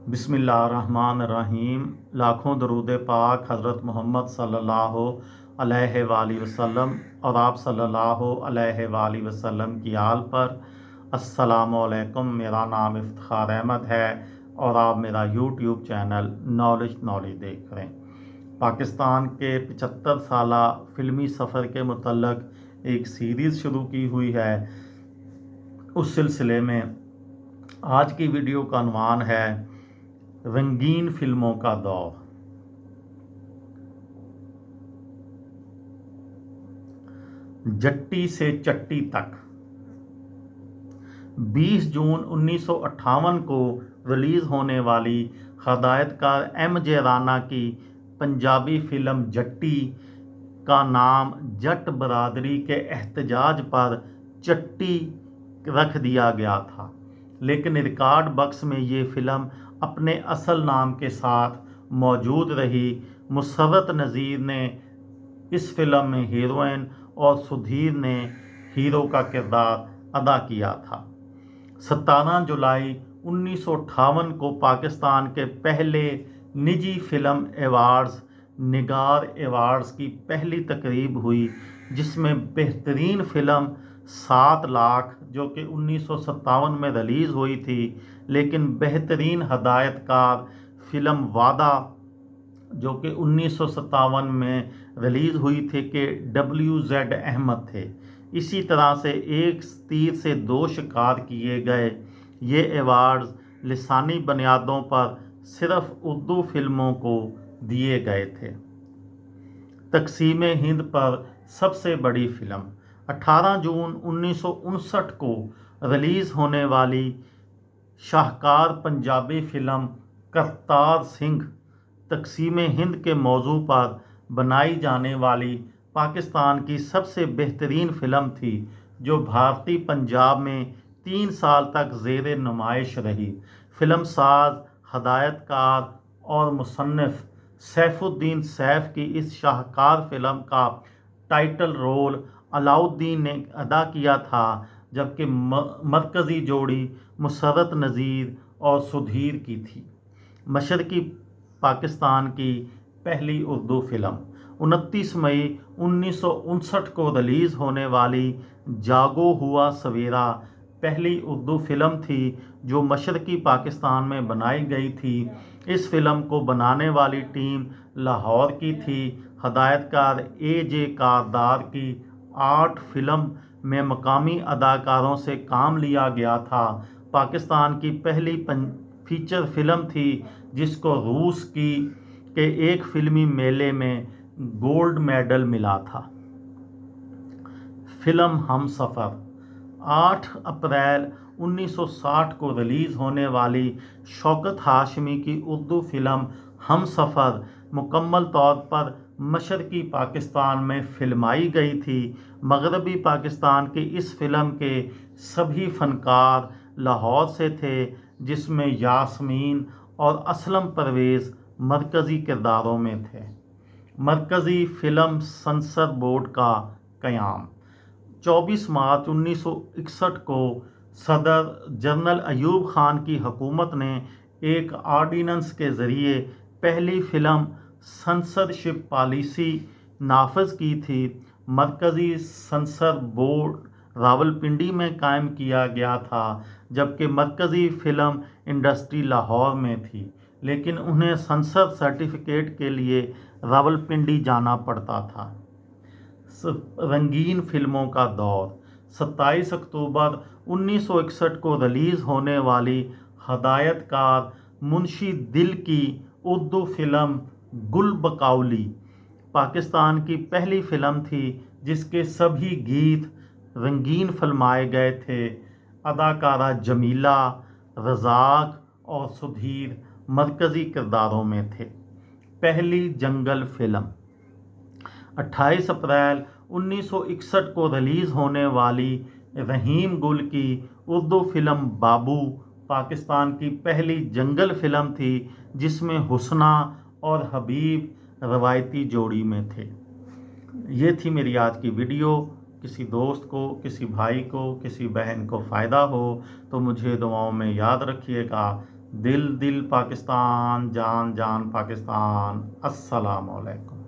बिस्मिल्लाहिर्रहमानिर्रहीम। लाखों दरूद पाक हज़रत मोहम्मद सल्लल्लाहु अलैहि वसल्लम और आप सल्लल्लाहु अलैहि वसल्लम की आल पर। अस्सलामु अलैकुम। मेरा नाम इफ्तिखार अहमद है और आप मेरा यूट्यूब चैनल नॉलेज देख रहे हैं। पाकिस्तान के 75 साला फ़िल्मी सफ़र के मुतल्लक एक सीरीज़ शुरू की हुई है। उस सिलसिले में आज की वीडियो का उन्वान है रंगीन फिल्मों का दौर। जट्टी से चट्टी तक। 20 जून 1958 को रिलीज़ होने वाली हदायतकार M.J. राना की पंजाबी फिल्म जट्टी का नाम जट बरादरी के एहतजाज पर चट्टी रख दिया गया था, लेकिन रिकॉर्ड बक्स में ये फिल्म अपने असल नाम के साथ मौजूद रही। मुसर्रत नज़ीर ने इस फिल्म में हीरोइन और सुधीर ने हीरो का किरदार अदा किया था। 17 जुलाई 1958 को पाकिस्तान के पहले निजी फिल्म एवार्ड्स निगार एवार्ड्स की पहली तकरीब हुई, जिसमें बेहतरीन फिल्म 7 लाख जो कि 1957 में रिलीज़ हुई थी, लेकिन बेहतरीन हदायतकार फिल्म वादा जो कि 1957 में रिलीज़ हुई थी के WZ अहमद थे। इसी तरह से एक तीर से दो शिकार किए गए ये एवार्ड्स लिसानी बुनियादों पर सिर्फ उर्दू फिल्मों को दिए गए थे। तकसीम हिंद पर सबसे बड़ी फिल्म। 18 जून 1959 को रिलीज़ होने वाली शाहकार पंजाबी फिल्म करतार सिंह तकसीम हिंद के मौजू पर बनाई जाने वाली पाकिस्तान की सबसे बेहतरीन फिल्म थी, जो भारतीय पंजाब में 3 साल तक ज़ेर नुमाइश रही। फिल्म साज, हदायतकार और मुसन्निफ सैफुद्दीन सैफ की इस शाहकार फिल्म का टाइटल रोल अलाउद्दीन ने अदा किया था, जबकि मरकज़ी जोड़ी मुसर्रत नज़ीर और सुधीर की थी। मशरक़ी पाकिस्तान की पहली उर्दू फिल्म। 29 मई 1959 को रिलीज़ होने वाली जागो हुआ सवेरा पहली उर्दू फिल्म थी जो मशरक़ी पाकिस्तान में बनाई गई थी। इस फिल्म को बनाने वाली टीम लाहौर की थी। हदायतकार A.J. कारदार की 8 फिल्म में मकामी अदाकारों से काम लिया गया था। पाकिस्तान की पहली फीचर फिल्म थी जिसको रूस के एक फिल्मी मेले में गोल्ड मेडल मिला था। फिल्म हमसफ़र। 8 अप्रैल 1960 को रिलीज़ होने वाली शौकत हाशमी की उर्दू फिल्म हमसफ़र मुकम्मल तौर पर मशरक़ी पाकिस्तान में फिल्माई गई थी। मगरबी पाकिस्तान की इस फिल्म के सभी फ़नकार लाहौर से थे, जिसमें यास्मीन और असलम परवेज़ मरकज़ी किरदारों में थे। मरकज़ी फ़िल्म सेंसर बोर्ड का क़याम। 24 मार्च 1961 को सदर जनरल अयूब खान की हुकूमत ने एक आर्डीनेंस के ज़रिए पहली फ़िल्म सेंसरशिप पॉलिसी नाफिज की थी। मरकज़ी सेंसर बोर्ड रावलपिंडी में कायम किया गया था, जबकि मरकज़ी फ़िल्म इंडस्ट्री लाहौर में थी, लेकिन उन्हें सेंसर सर्टिफिकेट के लिए रावलपिंडी जाना पड़ता था। रंगीन फिल्मों का दौर। 27 अक्टूबर 1961 को रिलीज़ होने वाली हदायतकार मुंशी दिल की उर्दू फिल्म गुल बकौली पाकिस्तान की पहली फिल्म थी जिसके सभी गीत रंगीन फिल्माए गए थे। अदाकारा जमीला, रज़ाक और सुधीर मरकज़ी किरदारों में थे। पहली जंगल फिल्म। 28 अप्रैल 1961 को रिलीज़ होने वाली रहीम गुल की उर्दू फिल्म बाबू पाकिस्तान की पहली जंगल फिल्म थी, जिसमें हुस्ना और हबीब रवायती जोड़ी में थे। ये थी मेरी आज की वीडियो। किसी दोस्त को, किसी भाई को, किसी बहन को फ़ायदा हो तो मुझे दुआओं में याद रखिएगा। دل دل پاکستان، جان جان پاکستان۔ السلام علیکم۔